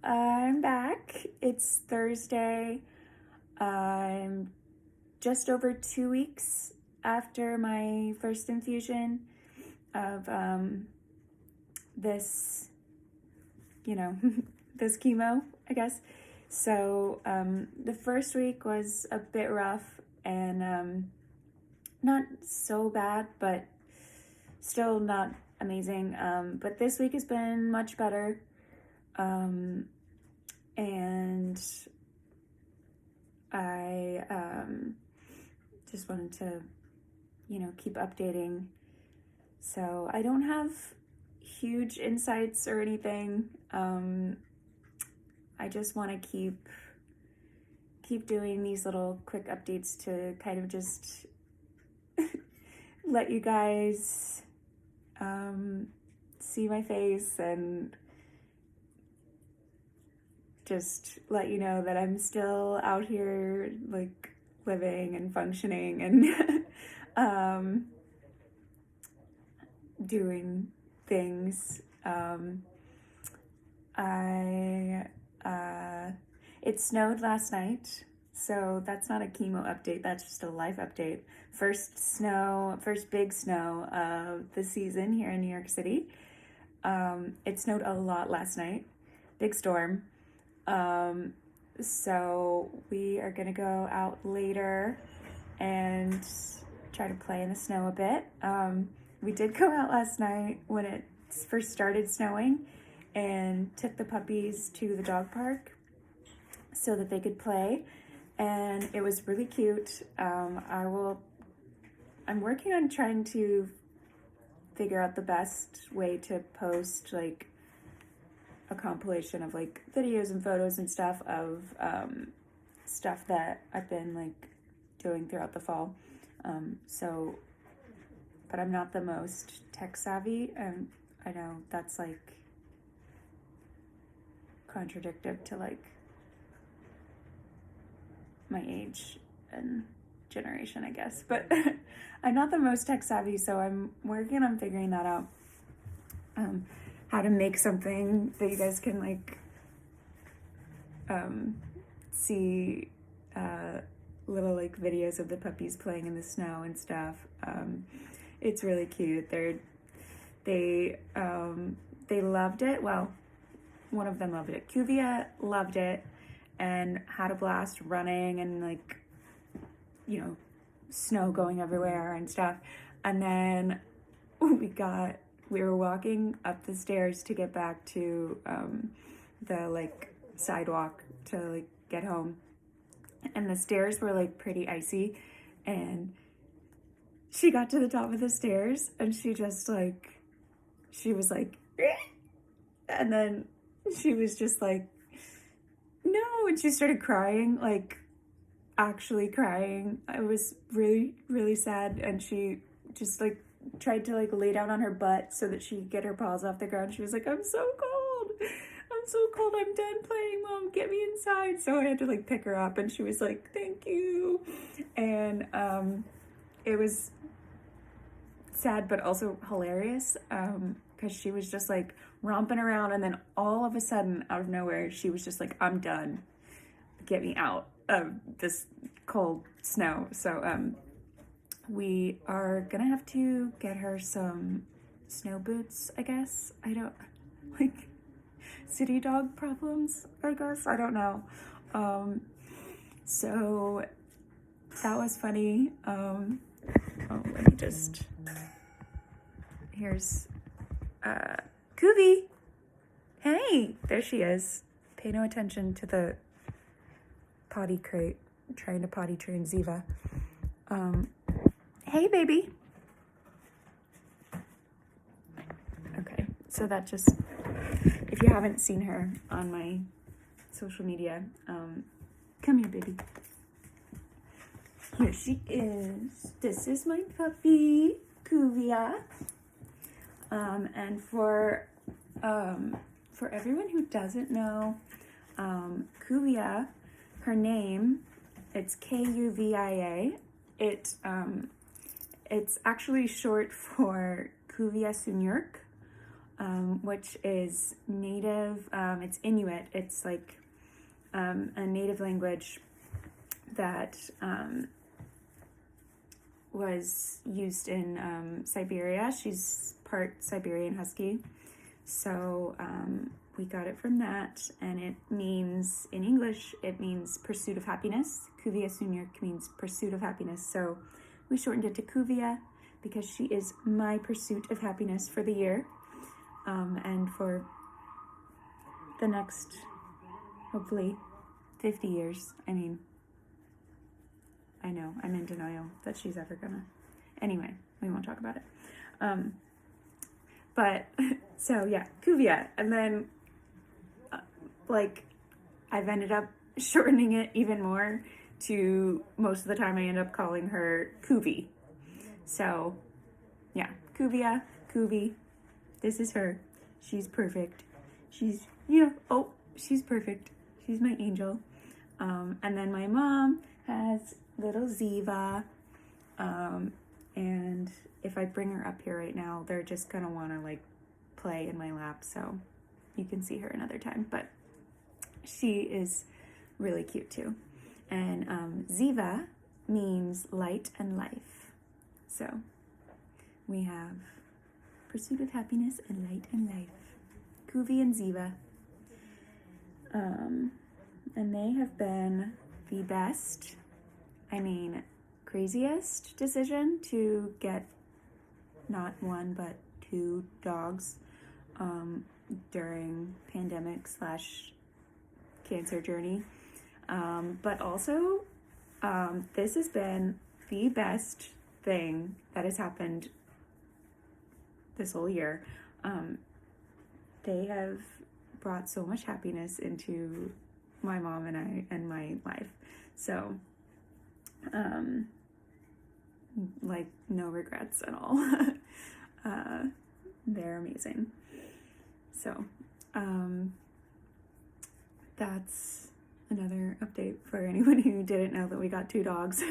I'm back. It's Thursday. I'm just over 2 weeks after my first infusion of this, this chemo, I guess. So the first week was a bit rough and not so bad, but still not amazing. But this week has been much better. And I just wanted to, keep updating. So I don't have huge insights or anything. I just want to keep doing these little quick updates to kind of just let you guys see my face and just let you know that I'm still out here, like, living and functioning and doing things. It snowed last night, so that's not a chemo update, that's just a life update. First big snow of the season here in New York City. It snowed a lot last night, big storm. So we are gonna go out later and try to play in the snow a bit. We did go out last night when it first started snowing and took the puppies to the dog park so that they could play, and it was really cute. I'm working on trying to figure out the best way to post, like, a compilation of, like, videos and photos and stuff of stuff that I've been, like, doing throughout the fall. But I'm not the most tech savvy, and I know that's, like, contradictory to, like, my age and generation, I guess. But I'm not the most tech savvy, so I'm working on figuring that out. How to make something that you guys can, like, see little, like, videos of the puppies playing in the snow and stuff. It's really cute. They loved it. Well, one of them loved it. Kuvia loved it and had a blast running and, like, snow going everywhere and stuff. And then we were walking up the stairs to get back to the, like, sidewalk to, like, get home, and the stairs were, like, pretty icy, and she got to the top of the stairs and she was like and then she was just like, no, and she started crying, like, actually crying. I was really, really sad, and she just, like, tried to, like, lay down on her butt so that she could get her paws off the ground. She was like, I'm so cold, I'm done playing, Mom, get me inside. So I had to, like, pick her up, and she was like, thank you. And it was sad but also hilarious, because she was just, like, romping around, and then all of a sudden, out of nowhere, she was just like, I'm done, get me out of this cold snow. So we are gonna have to get her some snow boots, I guess. I don't, like, city dog problems, I guess. I don't know. So that was funny. Let me just, here's Kuvia. Hey, there she is. Pay no attention to the potty crate, trying to potty train Ziva. Hey, baby. Okay, so that just, if you haven't seen her on my social media, come here, baby. Here she is. This is my puppy, Kuvia. And for everyone who doesn't know, Kuvia, her name, it's Kuvia. It's actually short for Kuvia Sunyurk. which is native, it's Inuit. It's like a native language that was used in Siberia. She's part Siberian Husky. So we got it from that, and it means, in English, it means pursuit of happiness. Kuvia Sunyark means pursuit of happiness. So we shortened it to Kuvia because she is my pursuit of happiness for the year. And for the next, hopefully, 50 years. I mean, I know, I'm in denial that she's ever gonna. Anyway, we won't talk about it. But, so yeah, Kuvia. And then, I've ended up shortening it even more to, most of the time I end up calling her Kuvi. So, yeah, Kuvia, Kuvi. This is her. She's perfect. She's, she's perfect. She's my angel. And then my mom has little Ziva. And if I bring her up here right now, they're just gonna wanna play in my lap. So you can see her another time. But she is really cute too. And Ziva means light and life. So we have pursuit of happiness and light and life. Kuvi and Ziva. And they have been the best, craziest decision to get not one, but 2 dogs during pandemic / cancer journey. But also, this has been the best thing that has happened this whole year. They have brought so much happiness into my mom and I and my life. So, no regrets at all. They're amazing. So, that's another update for anyone who didn't know that we got 2 dogs.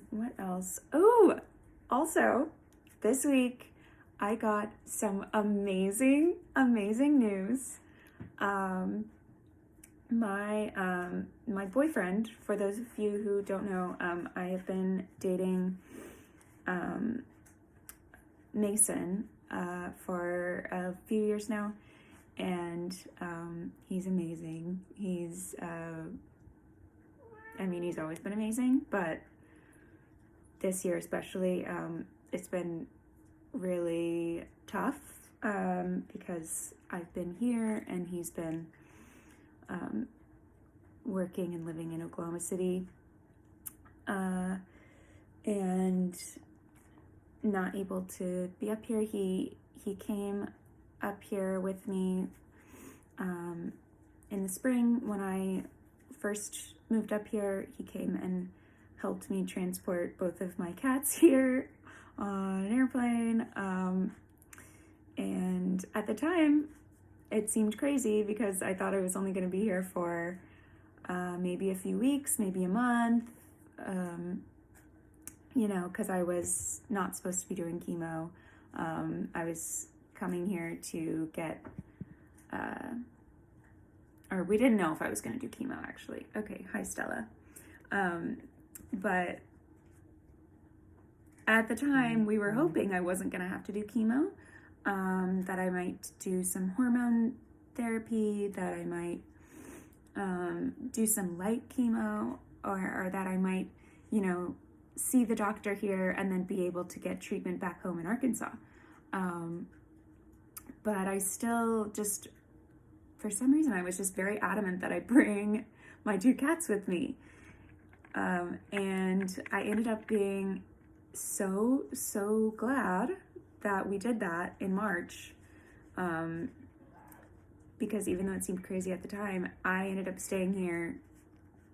What else? Oh, also, this week I got some amazing news. My boyfriend, for those of you who don't know, I have been dating Mason for a few years now, and he's amazing. He's always been amazing, but this year especially, it's been really tough because I've been here and he's been working and living in Oklahoma City, and not able to be up here. He came up here with me in the spring when I first moved up here. He came and helped me transport both of my cats here on an airplane, and at the time it seemed crazy because I thought I was only going to be here for maybe a few weeks, maybe a month, because I was not supposed to be doing chemo. I was coming here to get, or we didn't know if I was going to do chemo, actually. Okay, hi, Stella. But at the time, we were hoping I wasn't going to have to do chemo, that I might do some hormone therapy, that I might do some light chemo, or that I might, see the doctor here and then be able to get treatment back home in Arkansas. But I still just, for some reason, I was just very adamant that I bring my 2 cats with me. And I ended up being so glad that we did that in March. Because even though it seemed crazy at the time, I ended up staying here.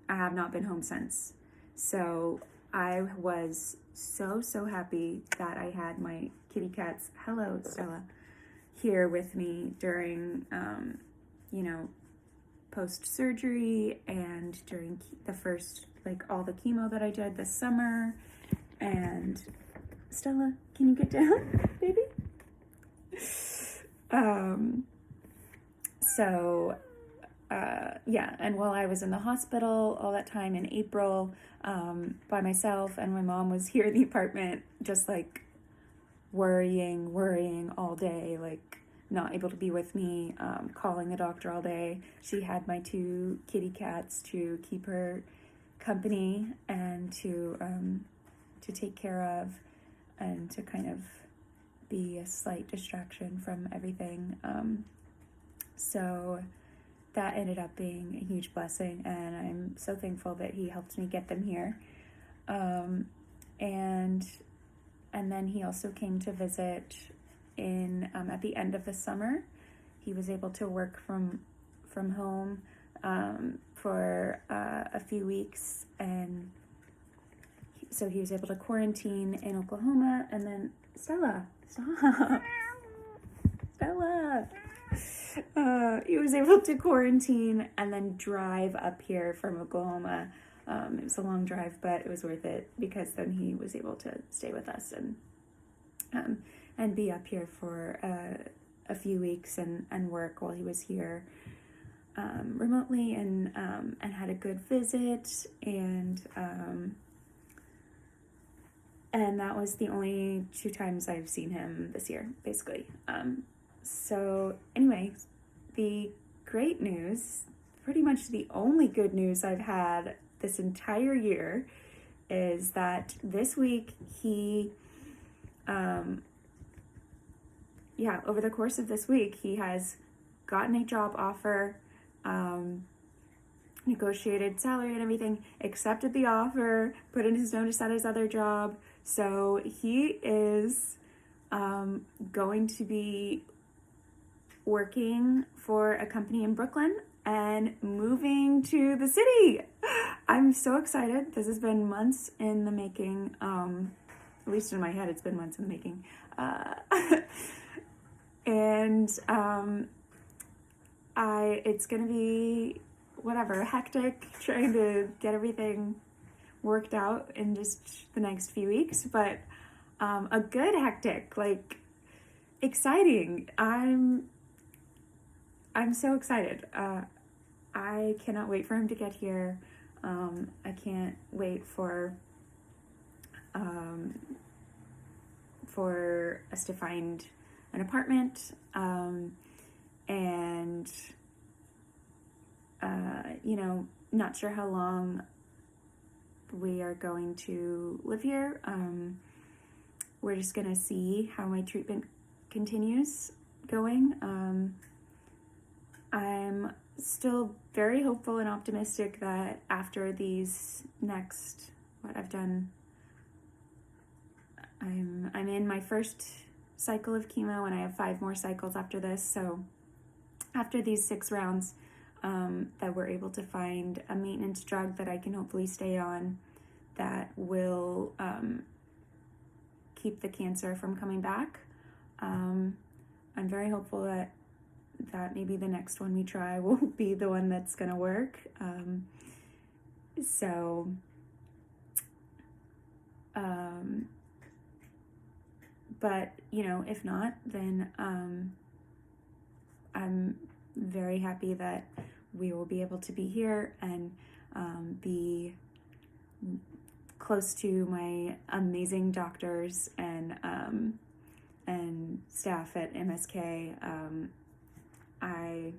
I have not been home since. So I was so happy that I had my kitty cats, hello Stella, here with me during, post-surgery and during the first, all the chemo that I did this summer. And Stella, can you get down, baby? Yeah, and while I was in the hospital all that time in April, by myself, and my mom was here in the apartment, just like worrying all day, like not able to be with me, calling the doctor all day. She had my 2 kitty cats to keep her company and to take care of, and to kind of be a slight distraction from everything. So that ended up being a huge blessing, and I'm so thankful that he helped me get them here. And then he also came to visit in at the end of the summer. He was able to work from home for a few weeks, and so he was able to quarantine in Oklahoma. And then Stella, stop. Stella. He was able to quarantine and then drive up here from Oklahoma. It was a long drive, but it was worth it, because then he was able to stay with us and be up here for a few weeks and work while he was here remotely, and had a good visit, and that was the only 2 times I've seen him this year, basically. So anyway, the great news, pretty much the only good news I've had this entire year, is that this week he, over the course of this week, he has gotten a job offer, negotiated salary and everything, accepted the offer, put in his notice at his other job. So he is going to be working for a company in Brooklyn and moving to the city. I'm so excited. This has been months in the making. At least in my head, it's been months in the making. It's gonna be hectic, trying to get everything worked out in just the next few weeks, but a good hectic, like exciting. I'm so excited. I cannot wait for him to get here. I can't wait for us to find an apartment, and not sure how long we are going to live here. We're just gonna see how my treatment continues going. I'm still very hopeful and optimistic that after these next, I'm in my first cycle of chemo, and I have 5 more cycles after this. So after these 6 rounds, that we're able to find a maintenance drug that I can hopefully stay on, that will keep the cancer from coming back. I'm very hopeful that maybe the next one we try will be the one that's gonna work. But if not, then I'm very happy that we will be able to be here and be close to my amazing doctors and staff at MSK. I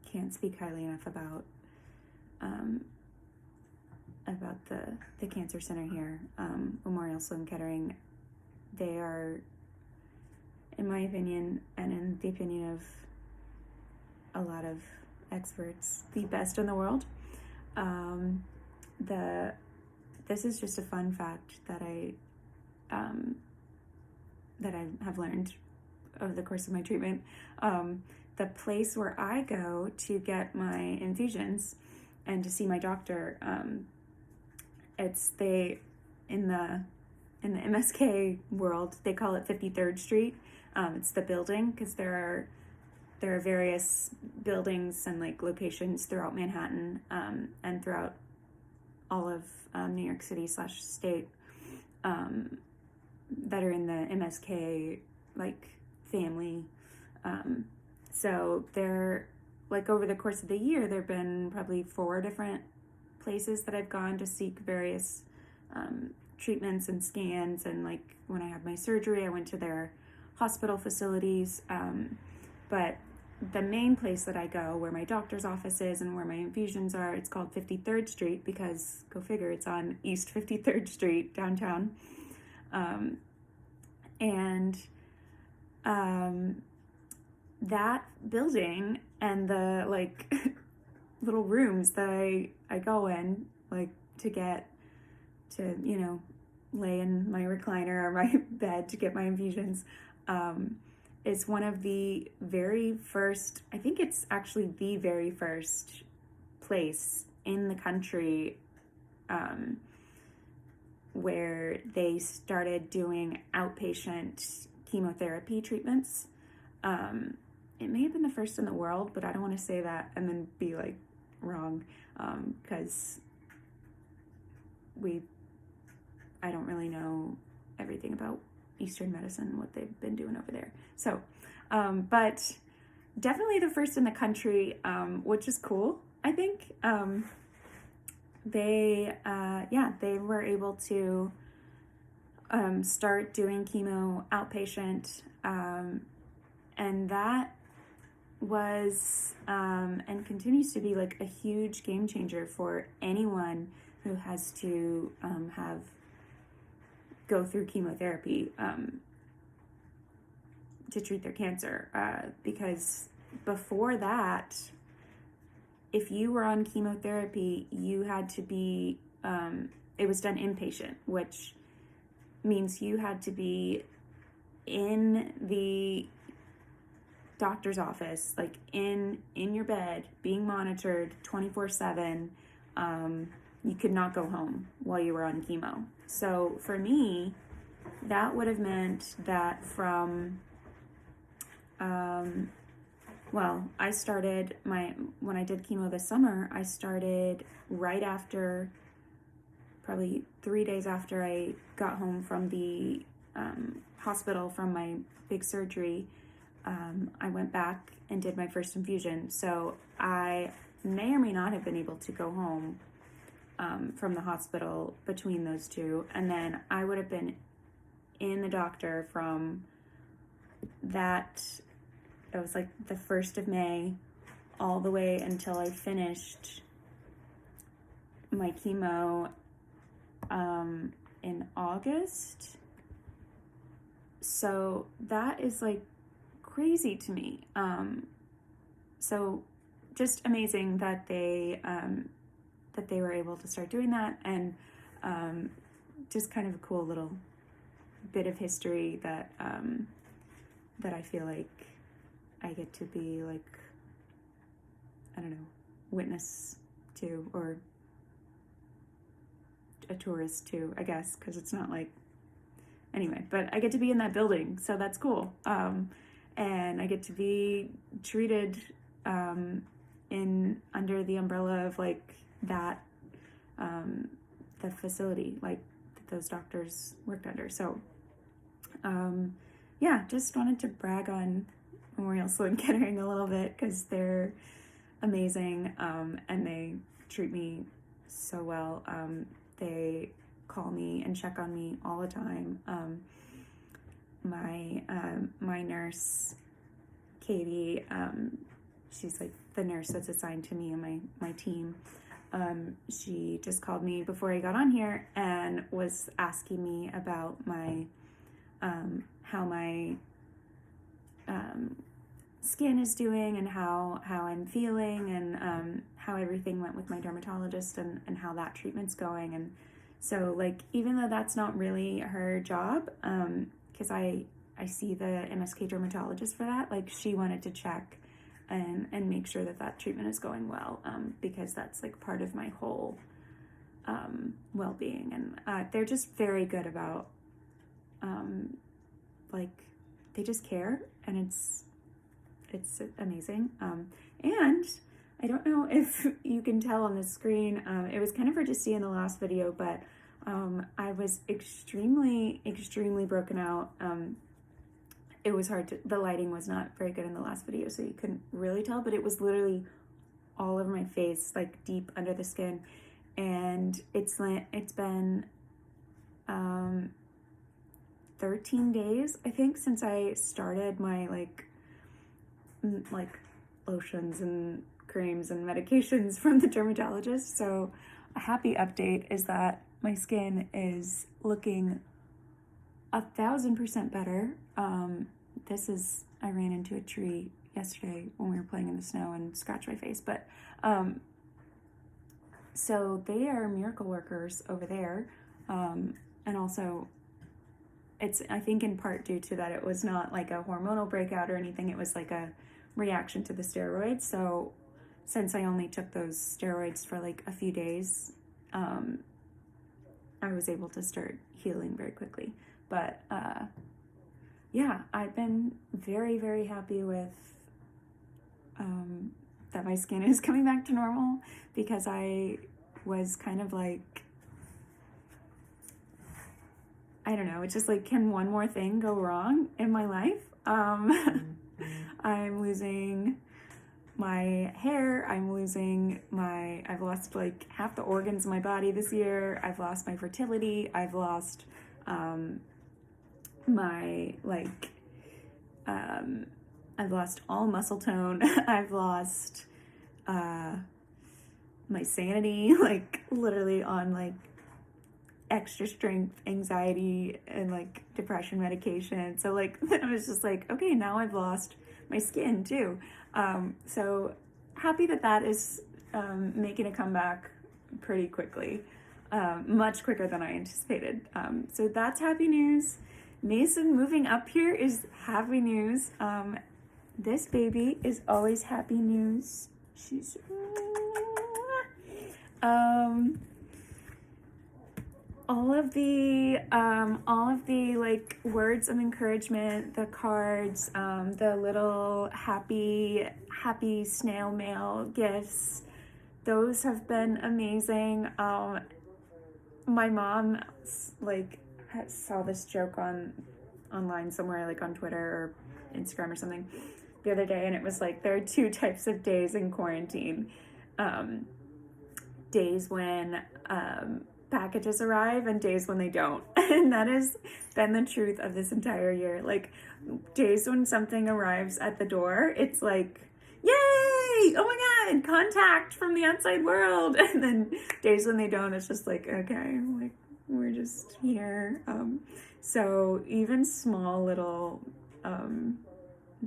can't speak highly enough about the cancer center here, Memorial Sloan Kettering. They are, in my opinion, and in the opinion of a lot of experts, the best in the world. This is just a fun fact that I have learned over the course of my treatment. The place where I go to get my infusions and to see my doctor, in the MSK world, they call it 53rd Street. It's the building, because there are various buildings and locations throughout Manhattan, and throughout all of New York City /state. that are in the MSK like family. So they're like over the course of the year, there have been probably 4 different places that I've gone to seek various treatments and scans. And like when I had my surgery, I went to their hospital facilities. But the main place that I go, where my doctor's office is and where my infusions are, it's called 53rd Street because, go figure, it's on East 53rd Street downtown. That building and the like little rooms that I go in, like to get to, you know, lay in my recliner or my bed to get my infusions, is one of the very first, I think it's actually the very first place in the country where they started doing outpatient chemotherapy treatments. It may have been the first in the world, but I don't want to say that and then be like wrong, because I don't really know everything about Eastern medicine, what they've been doing over there. So, but definitely the first in the country, which is cool, I think. They were able to start doing chemo outpatient, and that was and continues to be like a huge game changer for anyone who has to go through chemotherapy to treat their cancer, because before that, if you were on chemotherapy, you had to be it was done inpatient, which means you had to be in the doctor's office, like in your bed, being monitored 24/7. You could not go home while you were on chemo. So for me, that would have meant that from I started when I did chemo this summer, I started right after, probably 3 days after I got home from the hospital from my big surgery. I went back and did my first infusion. So I may or may not have been able to go home from the hospital between those two. And then I would have been in the doctor from that, it was like the 1st of May all the way until I finished my chemo in August. So that is like crazy to me. So just amazing that they were able to start doing that, and just kind of a cool little bit of history that that I feel like I get to be like, I don't know, witness to, or a tourist to, I guess, because it's not like, anyway, but I get to be in that building, so that's cool. And I get to be treated under the umbrella of like that, the facility like that those doctors worked under. So just wanted to brag on Memorial Sloan Kettering a little bit because they're amazing, and they treat me so well. They call me and check on me all the time. My nurse, Katie, she's like the nurse that's assigned to me and my team. She just called me before I got on here and was asking me about my how my skin is doing and how I'm feeling, and how everything went with my dermatologist, and how that treatment's going. And so like, even though that's not really her job, because I see the MSK dermatologist for that, like she wanted to check and make sure that treatment is going well, because that's like part of my whole well-being. And they're just very good about like, they just care, and it's amazing. And I don't know if you can tell on the screen, it was kind of hard to see in the last video, but I was extremely, extremely broken out. It was hard to, the lighting was not very good in the last video, so you couldn't really tell, but it was literally all over my face, like deep under the skin. And it's been 13 days, I think, since I started my like lotions and creams and medications from the dermatologist. So a happy update is that my skin is looking 1,000% better. I ran into a tree yesterday when we were playing in the snow and scratched my face, but so they are miracle workers over there. And also it's, I think, in part due to that it was not like a hormonal breakout or anything. It was like a reaction to the steroids. So since I only took those steroids for like a few days, I was able to start healing very quickly. But yeah, I've been very, very happy with that my skin is coming back to normal, because I was kind of like, I don't know, it's just like, can one more thing go wrong in my life? I'm losing my hair, I've lost like half the organs in my body this year, I've lost my fertility, I've lost I've lost all muscle tone, I've lost my sanity, like literally on like extra strength anxiety and like depression medication. So like I was just like, okay, now I've lost my skin too. So happy that is making a comeback pretty quickly, much quicker than I anticipated. So that's happy news. Mason moving up here is happy news. This baby is always happy news. She's all of the like words of encouragement, the cards, the little happy snail mail gifts, those have been amazing. My mom like saw this joke online somewhere, like on Twitter or Instagram or something the other day, and it was like, there are two types of days in quarantine. Days when packages arrive and days when they don't. And that has been the truth of this entire year. Like, days when something arrives at the door, it's like, yay! Oh my god, contact from the outside world. And then days when they don't, it's just like, okay, like, we're just here. So even small little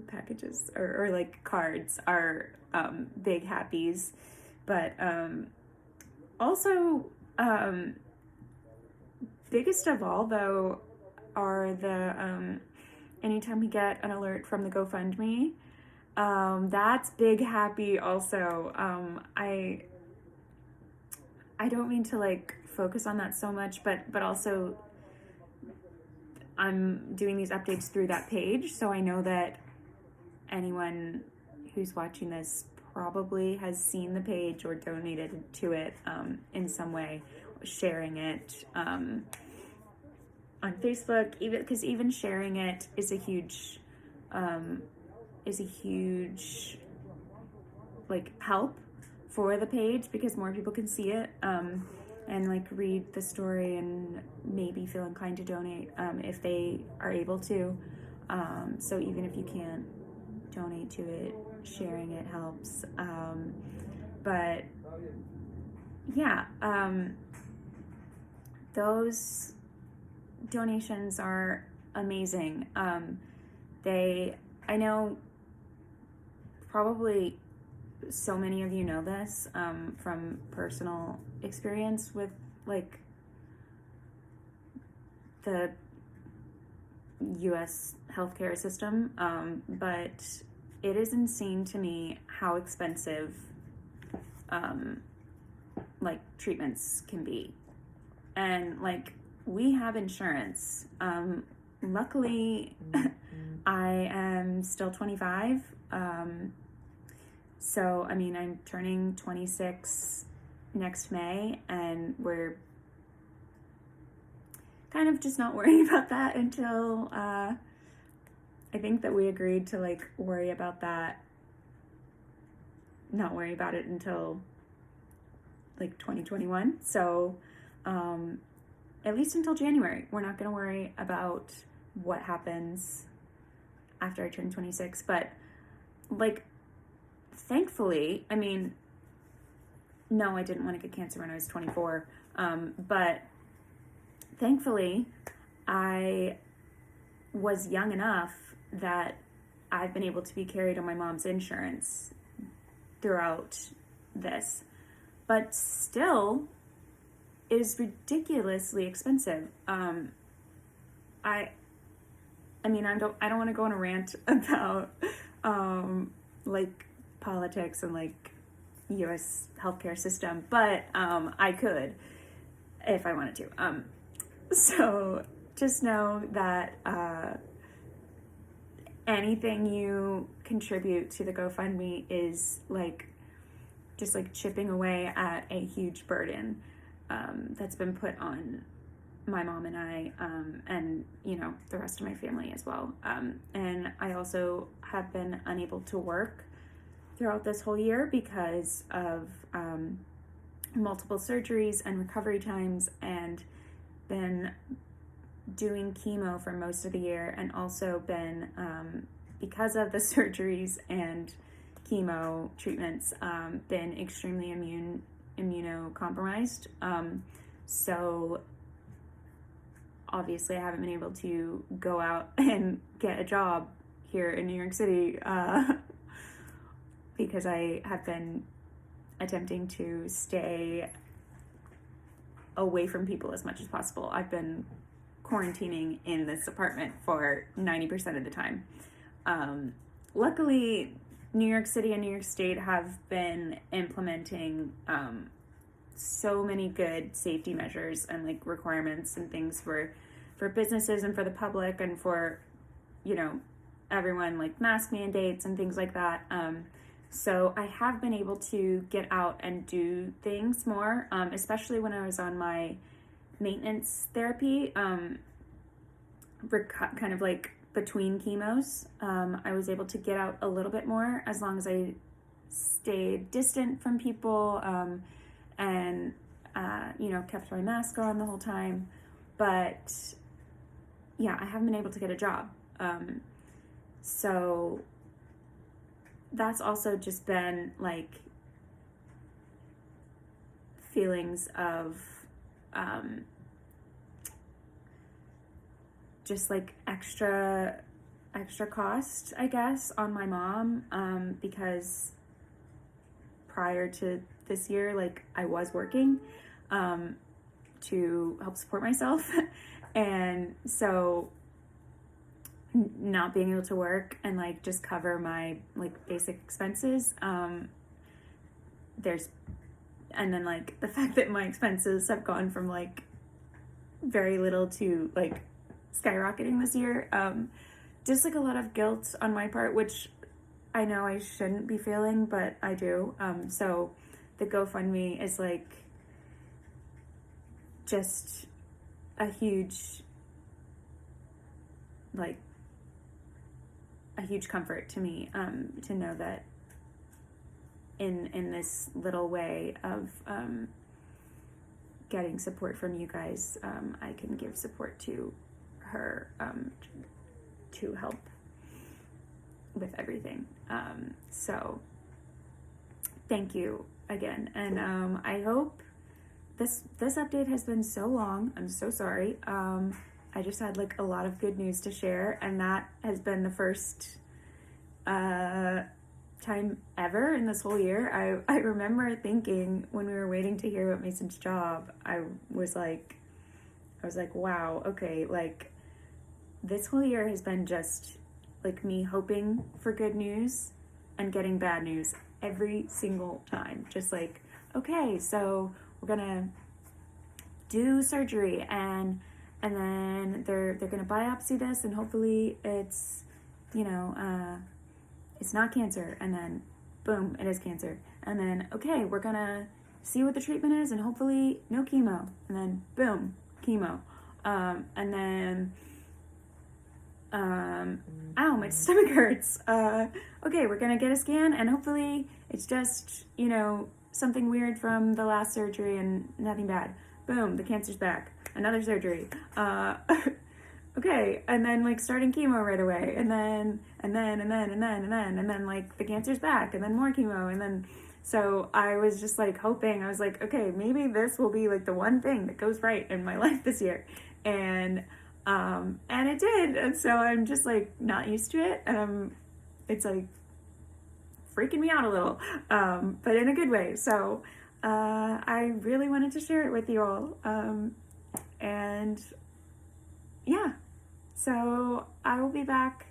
packages or like cards are big happies. But also, biggest of all though are the anytime we get an alert from the GoFundMe, that's big happy also. I don't mean to like focus on that so much, but also I'm doing these updates through that page, so I know that anyone who's watching this probably has seen the page or donated to it in some way, sharing it on Facebook, even because even sharing it is a huge like help for the page, because more people can see it and like read the story and maybe feel inclined to donate if they are able to. So even if you can't donate to it, sharing it helps. But yeah, those donations are amazing. I know probably so many of you know this from personal experience with like the US healthcare system, but it is insane to me how expensive like treatments can be. And like, we have insurance. Luckily, I am still 25. So, I mean, I'm turning 26 next May, and we're kind of just not worrying about that until I think that we agreed to like not worry about it until like 2021. So at least until January, we're not going to worry about what happens after I turn 26. But like, thankfully, I mean, no, I didn't want to get cancer when I was 24. But thankfully, I was young enough that I've been able to be carried on my mom's insurance throughout this. But still, it is ridiculously expensive. I mean, I don't want to go on a rant about like politics and like U.S. healthcare system, but I could if I wanted to. So just know that anything you contribute to the GoFundMe is like just like chipping away at a huge burden that's been put on my mom and I, and you know, the rest of my family as well. And I also have been unable to work throughout this whole year because of multiple surgeries and recovery times, and been doing chemo for most of the year, and also been because of the surgeries and chemo treatments, been extremely immunocompromised. So obviously I haven't been able to go out and get a job here in New York City because I have been attempting to stay away from people as much as possible. I've been quarantining in this apartment for 90% of the time. Luckily, New York City and New York State have been implementing so many good safety measures and like requirements and things for businesses and for the public and for, you know, everyone, like mask mandates and things like that. So I have been able to get out and do things more, especially when I was on my maintenance therapy, kind of like between chemos. I was able to get out a little bit more as long as I stayed distant from people, and you know, kept my mask on the whole time. But yeah, I haven't been able to get a job. So that's also just been like feelings of just like extra cost, I guess, on my mom, because prior to this year, like I was working to help support myself. And so not being able to work and like just cover my like basic expenses, and then like the fact that my expenses have gone from like very little to like skyrocketing this year, just like a lot of guilt on my part, which I know I shouldn't be feeling, but I do. So the GoFundMe is like just a huge comfort to me, to know that in this little way of getting support from you guys, I can give support to her, to help with everything. So thank you again. And I hope this update has been so long. I'm so sorry. I just had like a lot of good news to share, and that has been the first time ever in this whole year. I remember thinking when we were waiting to hear about Mason's job, I was like, wow, okay, like this whole year has been just like me hoping for good news and getting bad news every single time. Just like, okay, so we're gonna do surgery, and then they're gonna biopsy this, and hopefully it's, you know, it's not cancer, and then boom, it is cancer. And then, okay, we're gonna see what the treatment is, and hopefully no chemo, and then boom, chemo. And then, ow, my stomach hurts. Okay, we're gonna get a scan, and hopefully it's just, you know, something weird from the last surgery and nothing bad. Boom, the cancer's back. Another surgery. Okay, and then like starting chemo right away, and then like the cancer's back, and then more chemo, and then so I was just like hoping, I was like, okay, maybe this will be like the one thing that goes right in my life this year, and it did, and so I'm just like not used to it, and it's like freaking me out a little, but in a good way. So I really wanted to share it with you all, and yeah. So I will be back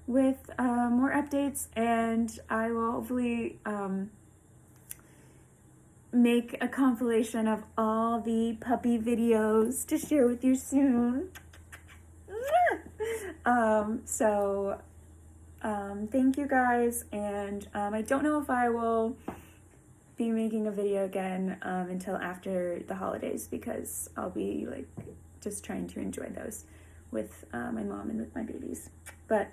with more updates, and I will hopefully make a compilation of all the puppy videos to share with you soon. Thank you guys, and I don't know if I will be making a video again until after the holidays, because I'll be like just trying to enjoy those with my mom and with my babies. But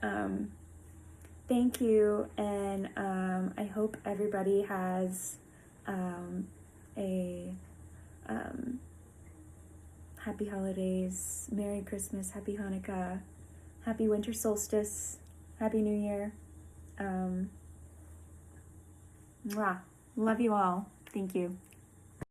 thank you, and I hope everybody has a happy holidays, Merry Christmas, Happy Hanukkah, Happy Winter Solstice, Happy New Year. Mwah. Love you all. Thank you.